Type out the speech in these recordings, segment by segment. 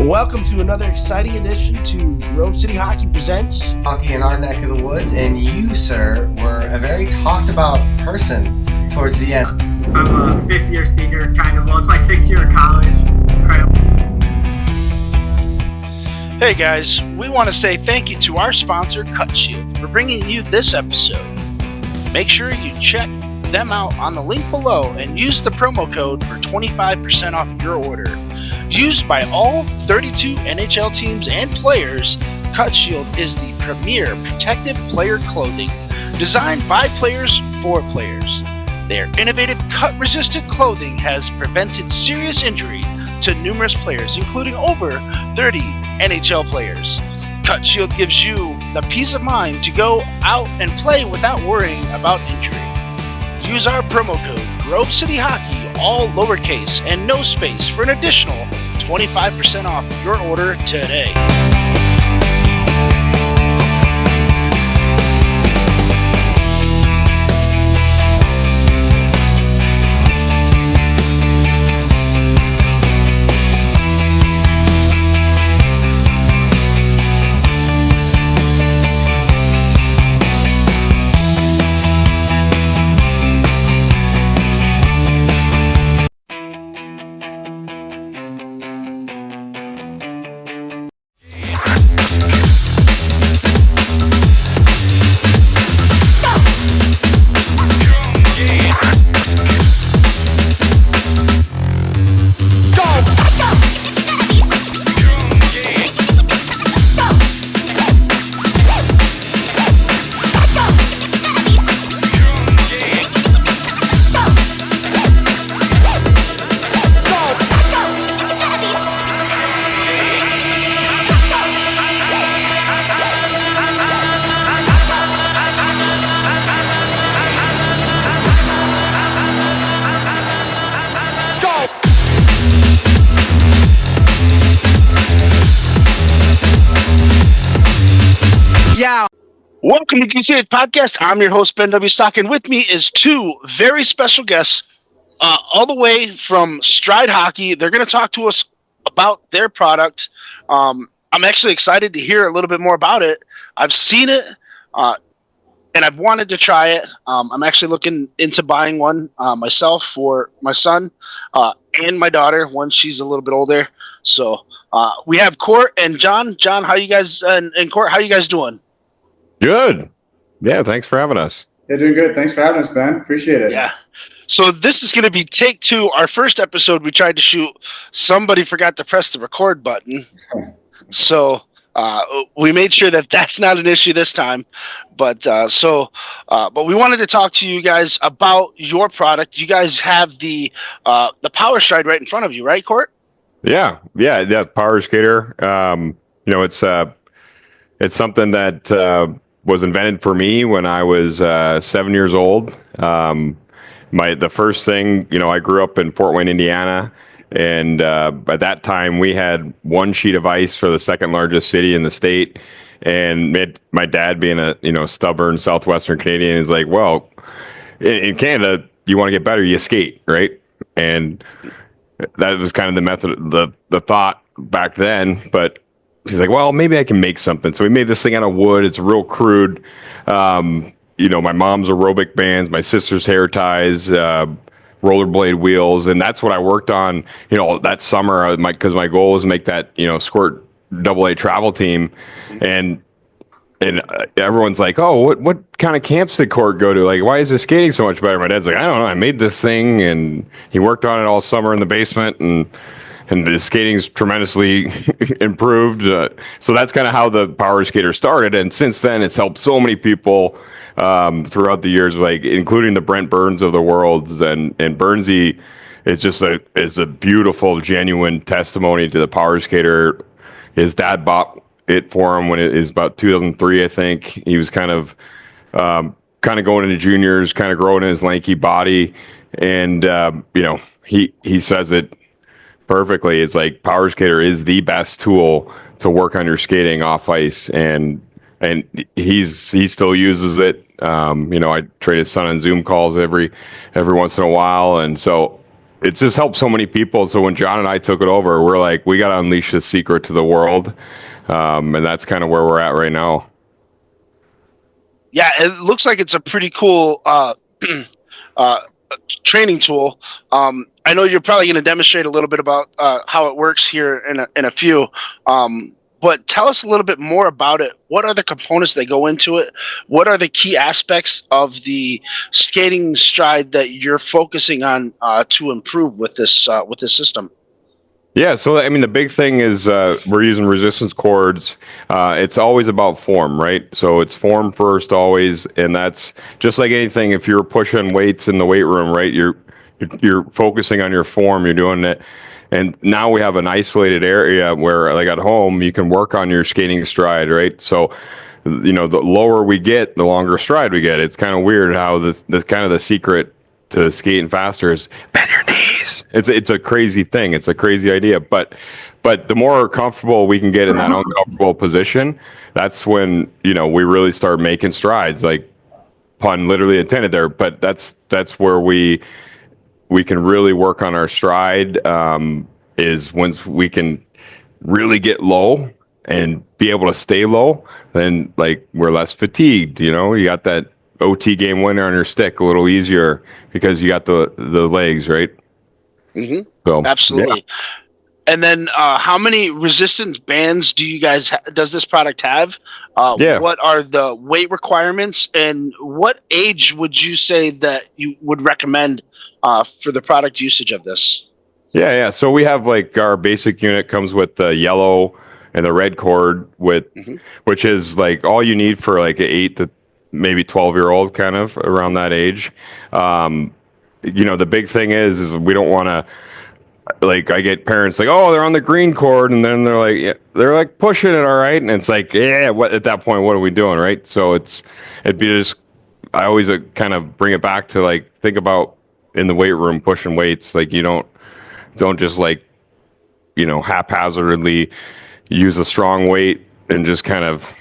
Welcome to another exciting edition to Grove City Hockey Presents Hockey in our neck of the woods, and you, sir, were a very talked about person towards the end. I'm a fifth-year senior, kind of. Well, it's my sixth year of college. Hey guys, we want to say thank you to our sponsor, Cutshield, for bringing you this episode. Make sure you check them out on the link below and use the promo code for 25% off your order. Used by all 32 NHL teams and players, Cutshield is the premier protective player clothing designed by players for players. Their innovative cut-resistant clothing has prevented serious injury to numerous players, including over 30 NHL players. Cutshield gives you the peace of mind to go out and play without worrying about injury. Use our promo code Grove City Hockey, all lowercase and no space, for an additional 25% off your order today. Welcome to Cutshield Podcast. I'm your host, Ben W. Stock, and with me is two very special guests all the way from Stryde Hockey. They're going to talk to us about their product. I'm actually excited to hear a little bit more about it. I've seen it, and I've wanted to try it. I'm actually looking into buying one myself for my son and my daughter once she's a little bit older. So we have Cort and John. John, how you guys, and Cort, how you guys doing? Good. Yeah, thanks for having us. Yeah, doing good. Thanks for having us, Ben. Appreciate it. Yeah. So this is going to be take two. Our first episode we tried to shoot. Somebody forgot to press the record button. So we made sure that that's not an issue this time. But we wanted to talk to you guys about your product. You guys have the Power Stryde right in front of you, right, Cort? Yeah, Power Skater. It's something that was invented for me when I was 7 years old. The first thing, I grew up in Fort Wayne, Indiana, and at that time we had one sheet of ice for the second largest city in the state. And my dad, being a stubborn Southwestern Canadian, is like, well, in Canada, you want to get better, you skate, right? And that was kind of the method, the thought back then. But he's like, well, maybe I can make something. So we made this thing out of wood. It's real crude. My mom's aerobic bands, my sister's hair ties, rollerblade wheels. And that's what I worked on, that summer, because my goal was to make that, Squirt AA travel team. And everyone's like, oh, what kind of camps did Cort go to? Like, why is his skating so much better? My dad's like, I don't know. I made this thing, and he worked on it all summer in the basement, and the skating's tremendously improved. So that's kind of how the Power Skater started. And since then, it's helped so many people throughout the years, like including the Brent Burns of the world. And Burnsy is a beautiful, genuine testimony to the Power Skater. His dad bought it for him when it is about 2003, I think. He was kind of going into juniors, kind of growing in his lanky body. And, he says it perfectly. It's like Power Skater is the best tool to work on your skating off ice, and he still uses it. I trade his son on Zoom calls every once in a while, and so it's just helped so many people. So when John and I took it over, we're like, we got to unleash the secret to the world. And that's kind of where we're at right now. Yeah, it looks like it's a pretty cool training tool. I know you're probably going to demonstrate a little bit about how it works here in a few. But tell us a little bit more about it. What are the components that go into it? What are the key aspects of the skating stride that you're focusing on to improve with this system? Yeah, so I mean, the big thing is we're using resistance cords. It's always about form, right? So it's form first always, and that's just like anything. If you're pushing weights in the weight room, right, you're focusing on your form. You're doing it. And now we have an isolated area where, like at home, you can work on your skating stride, right? So, the lower we get, the longer stride we get. It's kind of weird how this kind of the secret to skating faster is bend your knees. It's a crazy thing. It's a crazy idea. But the more comfortable we can get in that uncomfortable position, that's when, we really start making strides, like pun literally intended there. But that's where we can really work on our stride, is once we can really get low and be able to stay low, then like we're less fatigued. You got that OT game winner on your stick a little easier because you got the legs, right? Mm-hmm. So absolutely. Yeah. And then how many resistance bands does this product have? What are the weight requirements, and what age would you say that you would recommend for the product usage of this? Yeah. So we have like our basic unit comes with the yellow and the red cord which is like all you need for like an 8 to maybe 12-year-old, kind of around that age. The big thing is we don't want to, like, I get parents like, oh, they're on the green cord, and then they're like pushing it, all right, and it's like, yeah, what at that point, what are we doing, right? So I always kind of bring it back to like, think about in the weight room pushing weights, like you don't just like, haphazardly use a strong weight and just kind of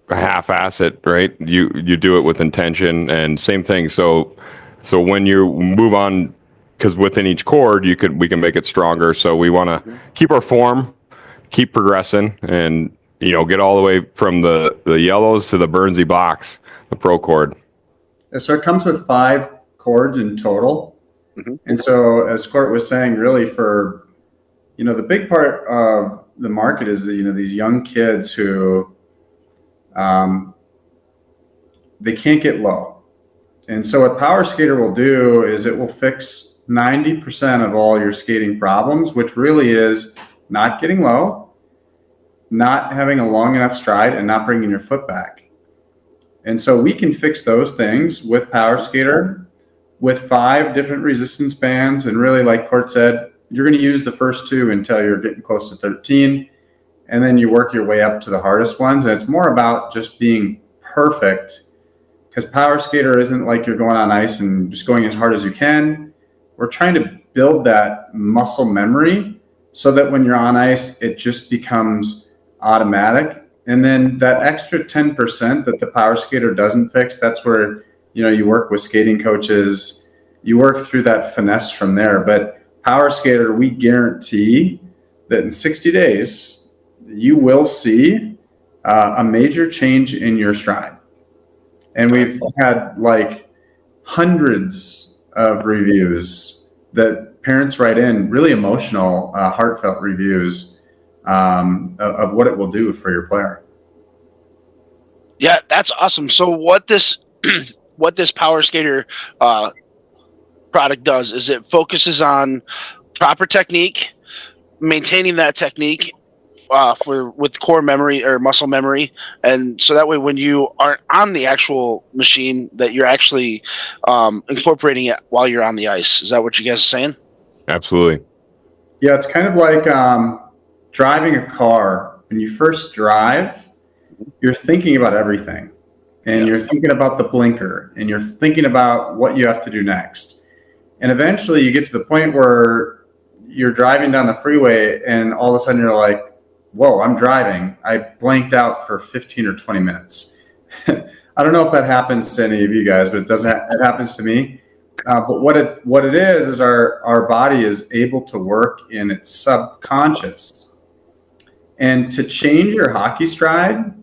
half-ass it, right? You do it with intention, and same thing. So when you move on, because within each cord we can make it stronger. So we want to keep our form, keep progressing, and get all the way from the yellows to the Burnsy blocks, the pro cord. So it comes with 5 cords in total. Mm-hmm. And so, as Cort was saying, really for the big part of the market is these young kids who they can't get low. And so what Power Skater will do is it will fix 90% of all your skating problems, which really is not getting low, not having a long enough stride, and not bringing your foot back. And so we can fix those things with Power Skater with 5 different resistance bands. And really, like Cort said, you're going to use the first 2 until you're getting close to 13. And then you work your way up to the hardest ones. And it's more about just being perfect, because Power Skater isn't like you're going on ice and just going as hard as you can. We're trying to build that muscle memory so that when you're on ice, it just becomes automatic. And then that extra 10% that the Power Skater doesn't fix, that's where, you work with skating coaches, you work through that finesse from there. But Power Skater, we guarantee that in 60 days, you will see a major change in your stride. And we've had like hundreds of reviews that parents write in, really emotional, heartfelt reviews of what it will do for your player. Yeah, that's awesome. So what this Power Skater product does is it focuses on proper technique, maintaining that technique with core memory or muscle memory, and so that way when you aren't on the actual machine, that you're actually incorporating it while you're on the ice. Is that what you guys are saying? Absolutely. Yeah, it's kind of like driving a car. When you first drive, you're thinking about everything, and you're thinking about the blinker, and you're thinking about what you have to do next. And eventually you get to the point where you're driving down the freeway and all of a sudden you're like, whoa, I'm driving. I blanked out for 15 or 20 minutes. I don't know if that happens to any of you guys, but it happens to me. But what it is our body is able to work in its subconscious. And to change your hockey stride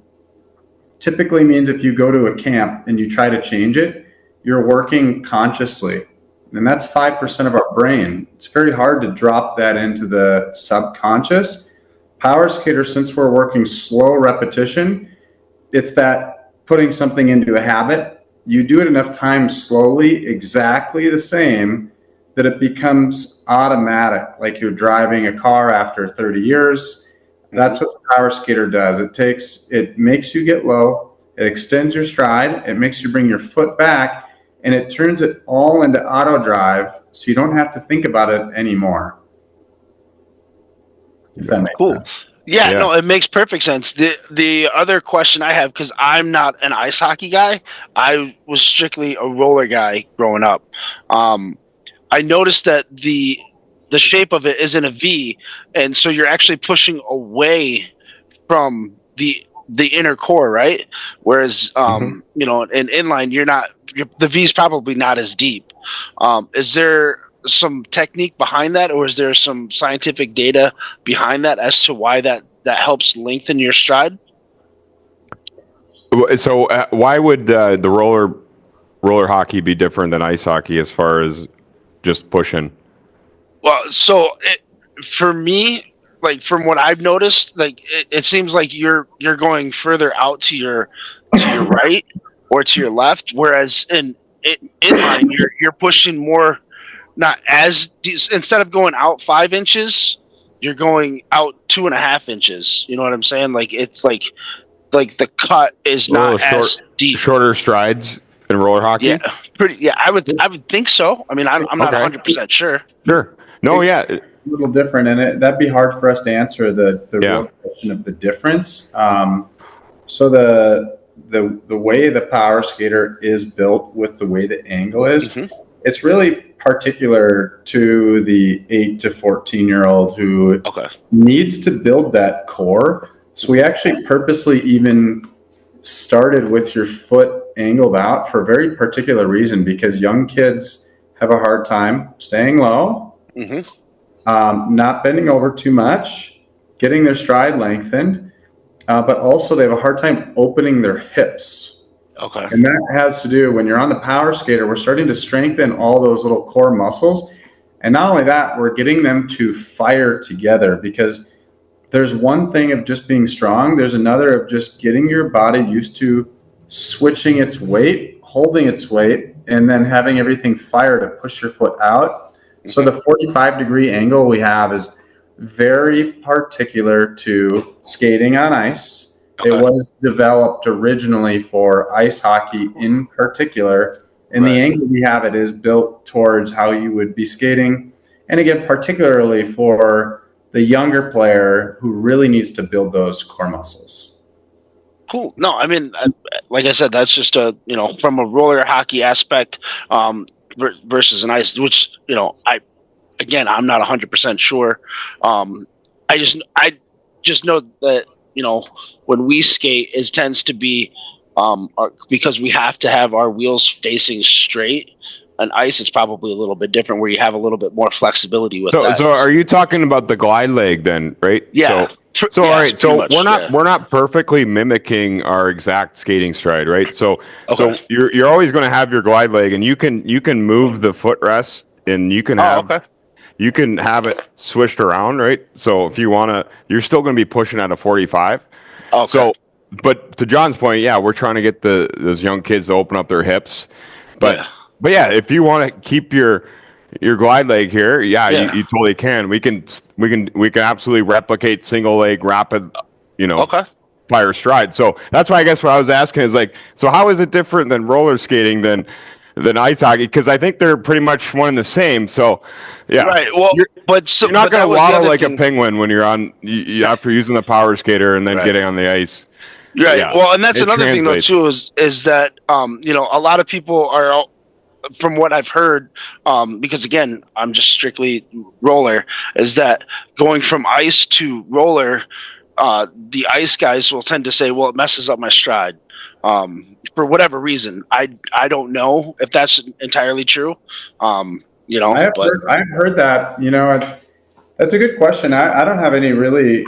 typically means if you go to a camp and you try to change it, you're working consciously. And that's 5% of our brain. It's very hard to drop that into the subconscious. Power skaters, since we're working slow repetition, it's that putting something into a habit. You do it enough times slowly, exactly the same, that it becomes automatic, like you're driving a car after 30 years. That's what the power skater does. It makes you get low, it extends your stride, it makes you bring your foot back, and it turns it all into auto drive, so you don't have to think about it anymore. If that makes sense. Yeah, no, it makes perfect sense. The other question I have, because I'm not an ice hockey guy, I was strictly a roller guy growing up. I noticed that the shape of it is in a V, and so you're actually pushing away from the inner core, right? Whereas in inline, the V is probably not as deep. Is there some technique behind that, or is there some scientific data behind that as to why that helps lengthen your stride? So why would the roller hockey be different than ice hockey as far as just pushing? Well, so for me, like from what I've noticed, like it seems like you're going further out to your right or to your left, whereas in inline you're pushing more. Not as instead of going out 5 inches, you're going out 2.5 inches. You know what I'm saying? Like it's like the cut is not as deep. Shorter strides in roller hockey. Yeah, pretty. Yeah, I would think so. I mean, I'm not 100% sure. Sure. No, yeah, a little different, and that'd be hard for us to answer the real question of the difference. So the way the power skater is built with the way the angle is, it's really particular to the 8 to 14-year-old who needs to build that core. So we actually purposely even started with your foot angled out for a very particular reason, because young kids have a hard time staying low, not bending over too much, getting their stride lengthened, but also they have a hard time opening their hips. And that has to do, when you're on the power skater, we're starting to strengthen all those little core muscles. And not only that, we're getting them to fire together, because there's one thing of just being strong. There's another of just getting your body used to switching its weight, holding its weight, and then having everything fire to push your foot out. So the 45-degree angle we have is very particular to skating on ice. It was developed originally for ice hockey in particular, and the angle we have it is built towards how you would be skating. And again, particularly for the younger player who really needs to build those core muscles. Cool. No, I mean, like I said, that's just from a roller hockey aspect versus an ice, which, I'm not 100% sure. I just know that, when we skate, it tends to be because we have to have our wheels facing straight. On ice, it's probably a little bit different, where you have a little bit more flexibility with that. So are you talking about the glide leg then, right? Yeah. So all right. So we're not perfectly mimicking our exact skating stride, right? So you're always going to have your glide leg, and you can move the footrest, and you can have. You can have it switched around, right? So if you want to, you're still going to be pushing at a 45. So, but to John's point, we're trying to get those young kids to open up their hips. But if you want to keep your glide leg here, you totally can. We can absolutely replicate single leg rapid, fire stride. So that's why I guess what I was asking is like, so how is it different than roller skating than ice hockey? Because I think they're pretty much one and the same. So, right. Well, you're not going to waddle like a penguin when you're on after using the power skater and then getting on the ice. Right. Yeah. Well, and that's another thing though too is that a lot of people are, from what I've heard, because again I'm just strictly roller, is that going from ice to roller, the ice guys will tend to say, well, it messes up my stride. for whatever reason. I don't know if that's entirely true. I've heard that. That's a good question. I don't have any really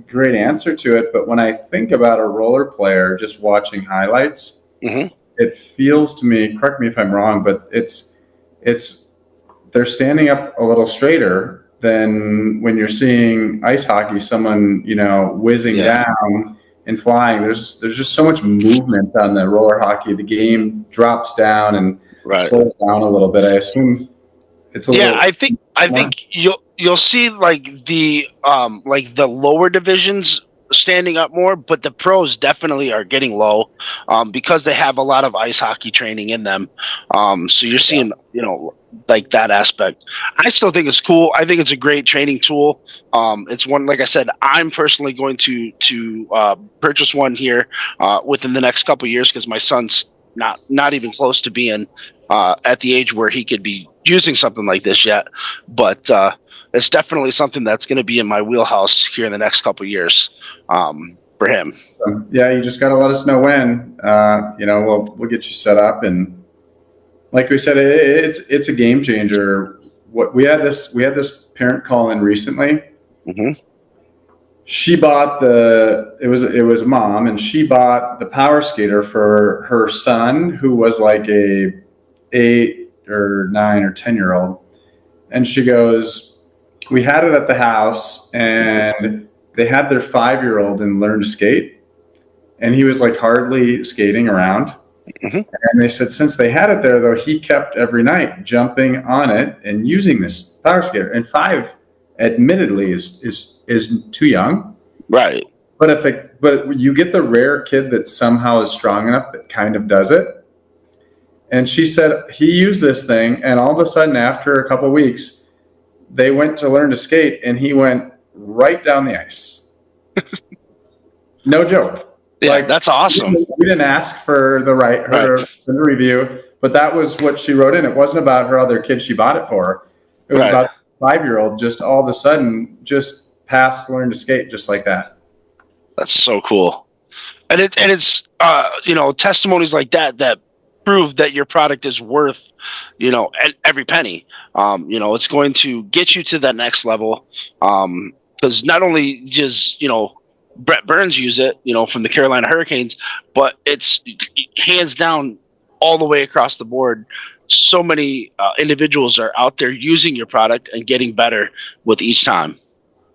great answer to it, but when I think about a roller player just watching highlights, it feels to me, correct me if I'm wrong, but it's they're standing up a little straighter than when you're seeing ice hockey, someone, whizzing down and flying. There's just so much movement on the roller hockey. The game drops down and slows down a little bit. I assume it's a little. I think you'll see like the lower divisions standing up more, but the pros definitely are getting low because they have a lot of ice hockey training in them. So you're seeing, like that aspect. I still think it's cool. I think it's a great training tool. It's one, like I said, I'm personally going to purchase one here within the next couple of years because my son's not even close to being at the age where he could be using something like this yet. But it's definitely something that's going to be in my wheelhouse here in the next couple of years for him. Yeah, you just got to let us know when. We'll get you set up, and like we said, it's a game changer. We had this parent call in recently. She bought it was a mom, and she bought the power skater for her son, who was like a 8 or 9 or 10-year-old, and she goes, we had it at the house, and they had their 5-year-old and learn to skate, and he was like hardly skating around. And they said since they had it there, though, he kept every night jumping on it and using this power skater. And 5, admittedly, is too young, right? But you get the rare kid that somehow is strong enough that kind of does it. And she said he used this thing, and all of a sudden, after a couple of weeks, they went to learn to skate, and he went right down the ice. No joke. Yeah, that's awesome. We didn't ask for her review, but that was what she wrote in. It wasn't about her other kid she bought it for. It was about a 5-year-old just all of a sudden just passed learn to skate just like that. That's so cool. And it's testimonies like that prove that your product is worth, every penny. It's going to get you to that next level. Because not only does, Brett Burns use it, from the Carolina Hurricanes, but it's hands down all the way across the board. So many individuals are out there using your product and getting better with each time.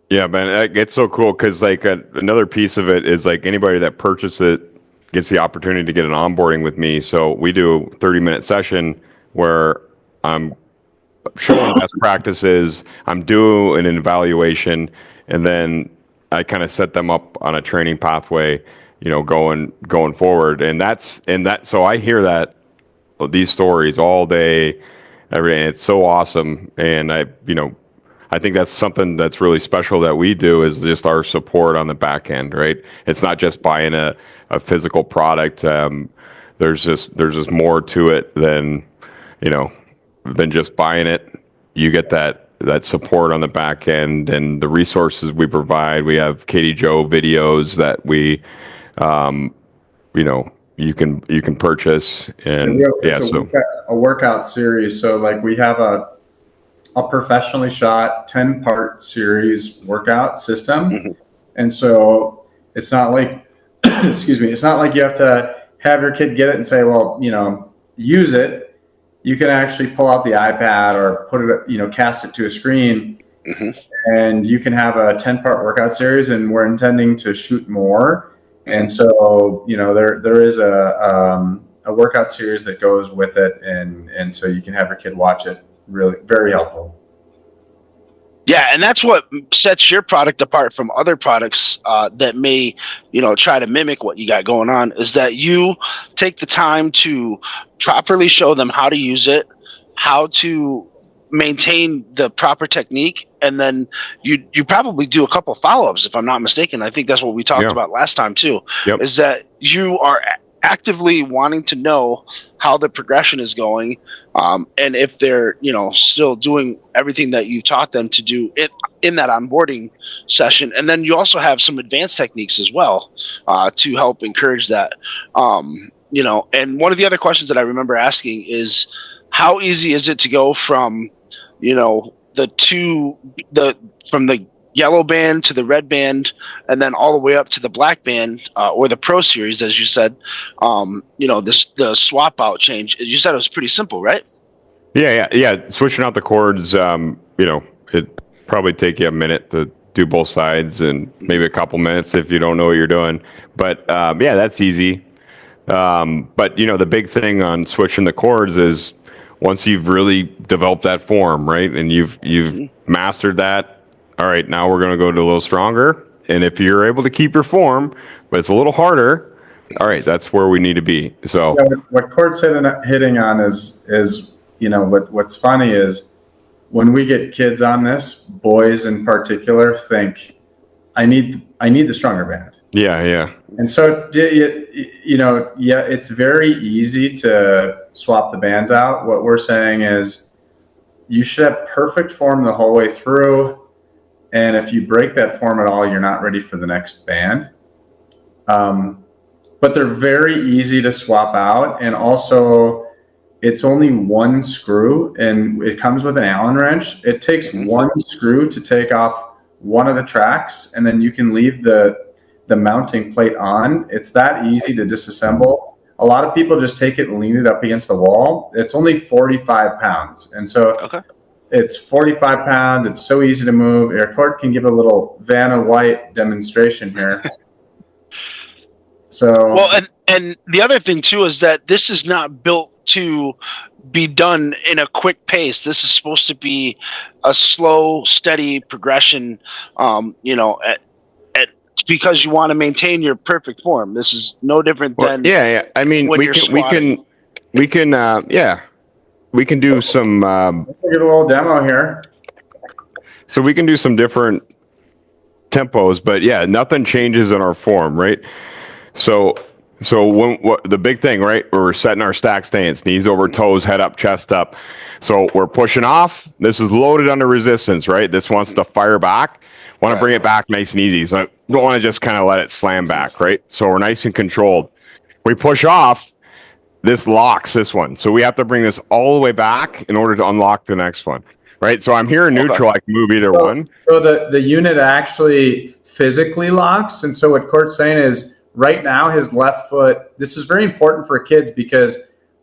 Yeah, man, it's so cool because another piece of it is like anybody that purchases it gets the opportunity to get an onboarding with me. So we do a 30-minute session where I'm showing best practices, I'm doing an evaluation, and then I kind of set them up on a training pathway, going forward. And so I hear these stories all day, every day. And it's so awesome. And I think that's something that's really special that we do is just our support on the back end, right? It's not just buying a physical product. There's just more to it than just buying it. You get that support on the back end and the resources we provide. We have Katie Joe videos that we, you can purchase, and a workout series. So like we have a professionally shot 10-part series workout system, and so it's not like, it's not like you have to have your kid get it and say, well, use it. You can actually pull out the iPad or put it, cast it to a screen, and you can have a 10-part workout series. And we're intending to shoot more. And so, there is a workout series that goes with it, and so you can have your kid watch it. Really, very helpful. Yeah, and that's what sets your product apart from other products that may, try to mimic what you got going on, is that you take the time to properly show them how to use it, how to maintain the proper technique, and then you probably do a couple follow-ups, if I'm not mistaken. I think that's what we talked about last time too, is that you are actively wanting to know how the progression is going, and if they're still doing everything that you taught them to do in that onboarding session. And then you also have some advanced techniques as well to help encourage that. And one of the other questions that I remember asking is, how easy is it to go from from the yellow band to the red band, and then all the way up to the black band, or the Pro Series, as you said. The swap out change. You said it was pretty simple, right? Yeah. Switching out the cords, it probably take you a minute to do both sides, and maybe a couple minutes if you don't know what you're doing. But that's easy. But the big thing on switching the cords is once you've really developed that form, right, and you've mastered that. All right, now we're going to go to a little stronger. And if you're able to keep your form, but it's a little harder, all right, that's where we need to be. So what Cort's hitting on is what's funny is when we get kids on this, boys in particular think, I need the stronger band. Yeah. And so, it's very easy to swap the bands out. What we're saying is you should have perfect form the whole way through. And if you break that form at all, you're not ready for the next band. But they're very easy to swap out. And also, it's only one screw, and it comes with an Allen wrench. It takes one screw to take off one of the tracks, and then you can leave the mounting plate on. It's that easy to disassemble. A lot of people just take it and lean it up against the wall. It's only 45 pounds. And so it's 45 pounds. It's so easy to move. Cort can give a little Vanna White demonstration here. And the other thing too is that this is not built to be done in a quick pace. This is supposed to be a slow, steady progression. Because you want to maintain your perfect form. This is no different than I mean, we can do some. Get a little demo here. So we can do some different tempos, but nothing changes in our form, right? So the big thing, right? We're setting our stack stance, knees over toes, head up, chest up. So we're pushing off. This is loaded under resistance, right? This wants to fire back. Want to bring it back nice and easy. So I don't want to just kind of let it slam back, right? So we're nice and controlled. We push off. This locks this one. So we have to bring this all the way back in order to unlock the next one, right? So I'm here in neutral. I can move either one. So the unit actually physically locks. And so what Cort's saying is right now his left foot, this is very important for kids because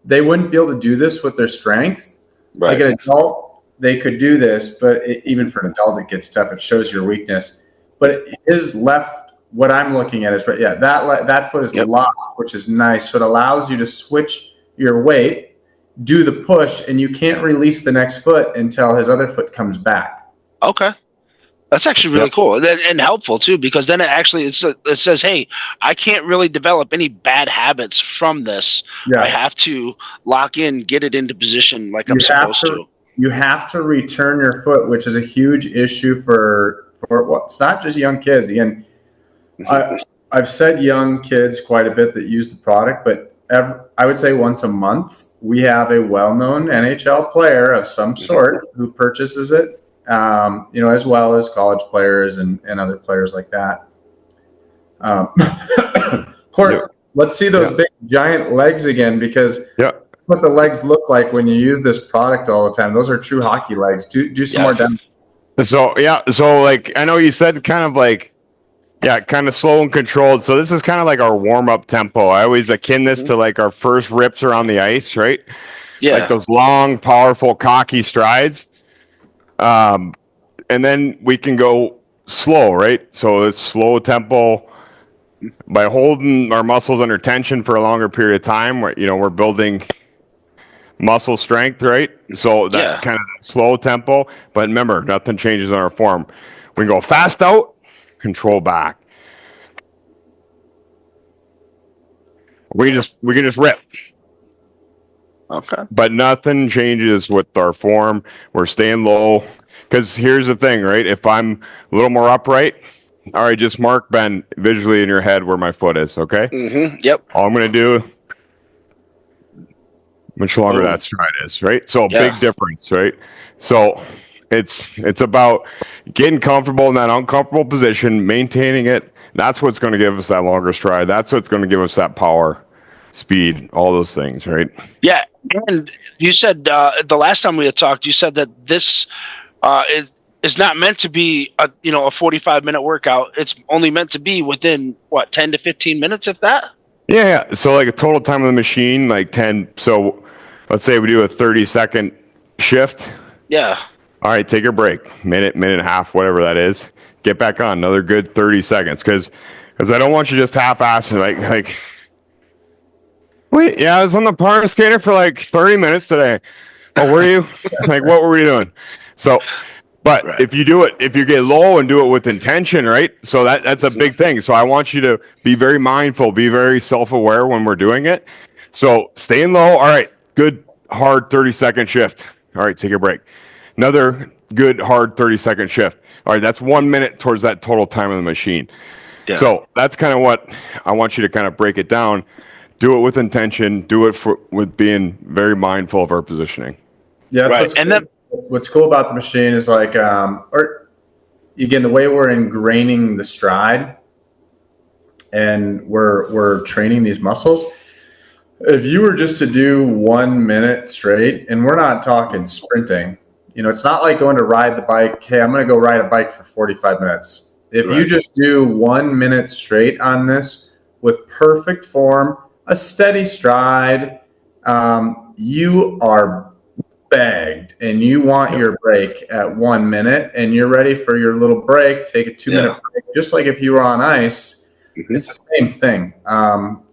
they wouldn't be able to do this with their strength. Right. Like an adult, they could do this, but even for an adult, it gets tough. It shows your weakness. But his left, what I'm looking at is, that foot is locked, which is nice. So it allows you to switch your weight, do the push, and you can't release the next foot until his other foot comes back. Okay. That's actually really cool and helpful too, because then it says, hey, I can't really develop any bad habits from this. Yeah. I have to lock in, get it into position like I'm supposed to. You have to return your foot, which is a huge issue for it's not just young kids. Again, I've said young kids quite a bit that use the product, but I would say once a month we have a well-known NHL player of some sort who purchases it, as well as college players and other players like that. Cort, let's see those big giant legs again, because what the legs look like when you use this product all the time. Those are true hockey legs. Do some more demo. So like I know you said kind of slow and controlled. So this is kind of like our warm-up tempo. I always akin this to like our first rips around the ice, right? Yeah. Like those long, powerful, cocky strides. And then we can go slow, right? So it's slow tempo. By holding our muscles under tension for a longer period of time, we're building muscle strength, right? So that kind of slow tempo. But remember, nothing changes in our form. We can go fast out, control back. We can just rip. Okay. But nothing changes with our form. We're staying low. Because here's the thing, right? If I'm a little more upright, All right, just mark, Ben, visually in your head where my foot is, okay? Mm-hmm. Yep. All I'm going to do, much longer that stride is, right? So big difference, right? So it's about getting comfortable in that uncomfortable position, maintaining it. That's what's going to give us that longer stride. That's what's going to give us that power, speed, all those things, right? Yeah, and you said the last time we had talked, you said that this is not meant to be a 45-minute workout. It's only meant to be within 10 to 15 minutes, if that. Yeah. So like a total time of the machine, like 10. So let's say we do a 30-second shift. Yeah. All right, take your break, minute and a half, whatever that is. Get back on another good 30 seconds, because I don't want you just half-assing like. Wait, yeah, I was on the power skater for like 30 minutes today. Oh, were you? Like, what were we doing? So, but if you do it, if you get low and do it with intention, right? So that's a big thing. So I want you to be very mindful, be very self-aware when we're doing it. So staying low. All right, good, hard 30-second shift. All right, take a break. Another good, hard 30-second shift. All right, that's 1 minute towards that total time of the machine. Yeah. So that's kind of what I want you to kind of break it down. Do it with intention. Do it with being very mindful of our positioning. Yeah, that's what's cool about the machine is like, or again, the way we're ingraining the stride and we're training these muscles. If you were just to do 1 minute straight, and we're not talking sprinting, it's not like going to ride the bike. Hey, I'm going to go ride a bike for 45 minutes. If you just do 1 minute straight on this with perfect form, a steady stride, you are bagged, and you want your break at 1 minute, and you're ready for your little break. Take a 2-minute break, just like if you were on ice. Mm-hmm. It's the same thing.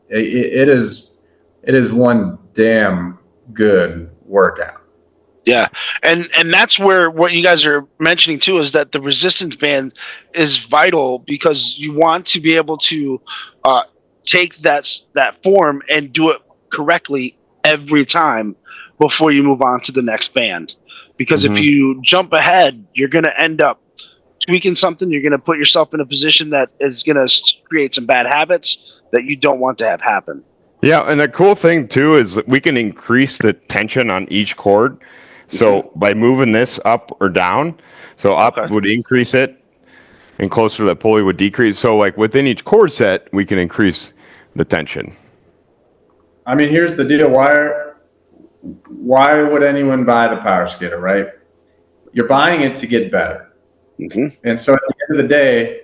It is one damn good workout. Yeah, and that's where what you guys are mentioning too is that the resistance band is vital, because you want to be able to take that form and do it correctly every time before you move on to the next band. Because if you jump ahead, you're going to end up tweaking something. You're going to put yourself in a position that is going to create some bad habits that you don't want to have happen. Yeah, and the cool thing too is that we can increase the tension on each chord. So by moving this up or down, so up would increase it, and closer to the pulley would decrease. So like within each chord set, we can increase the tension. I mean, here's the deal. Why would anyone buy the Power Skater, right? You're buying it to get better. Mm-hmm. And so at the end of the day,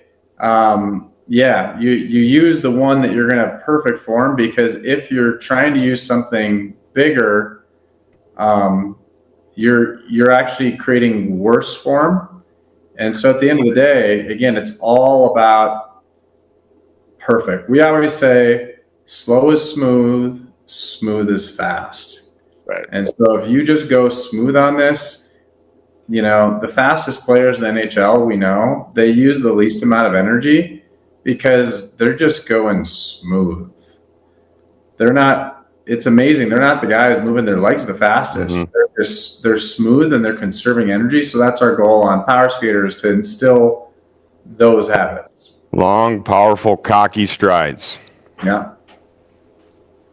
you use the one that you're going to have perfect form, because if you're trying to use something bigger, you're actually creating worse form. And so at the end of the day, again, it's all about perfect. We always say slow is smooth, smooth is fast. Right. And so if you just go smooth on this, the fastest players in the NHL, we know, they use the least amount of energy because they're just going smooth. It's amazing. They're not the guys moving their legs the fastest. Mm-hmm. They're smooth, and they're conserving energy. So that's our goal on Power Skaters, to instill those habits. Long, powerful, cocky strides. Yeah.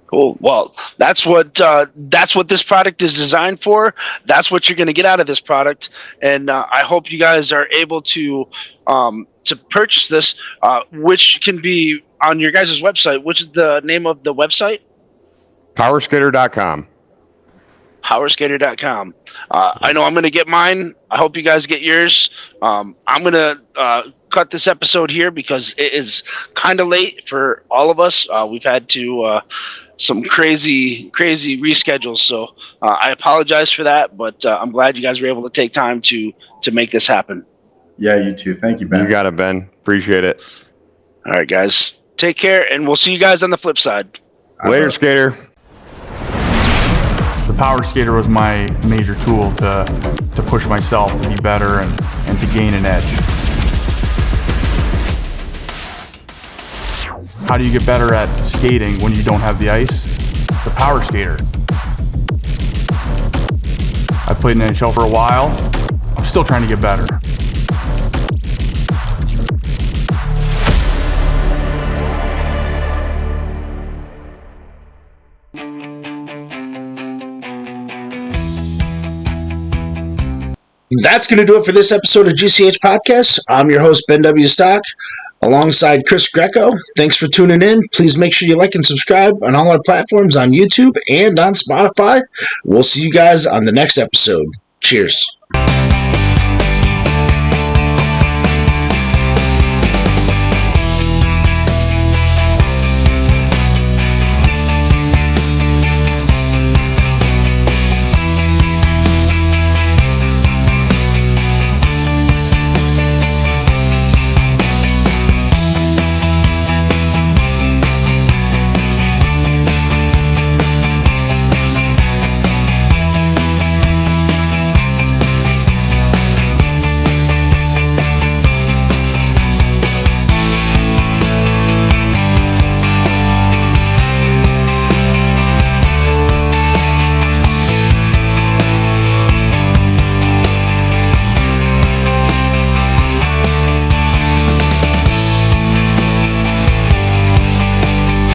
Cool. Well, that's what this product is designed for. That's what you're going to get out of this product, and I hope you guys are able to purchase this, which can be on your guys' website. Which is the name of the website? Powerskater.com. Powerskater.com. I know I'm going to get mine. I hope you guys get yours. I'm going to cut this episode here because it is kind of late for all of us. We've had to some crazy reschedules, so I apologize for that, but I'm glad you guys were able to take time to make this happen. Yeah, you too. Thank you, Ben. You got it, Ben. Appreciate it. All right, guys. Take care, and we'll see you guys on the flip side. Later, Skater. The Power Skater was my major tool to push myself to be better and to gain an edge. How do you get better at skating when you don't have the ice? The Power Skater. I played in NHL for a while. I'm still trying to get better. That's going to do it for this episode of GCH Podcast. I'm your host, Ben W. Stock, alongside Chris Greco. Thanks for tuning in. Please make sure you like and subscribe on all our platforms on YouTube and on Spotify. We'll see you guys on the next episode. Cheers.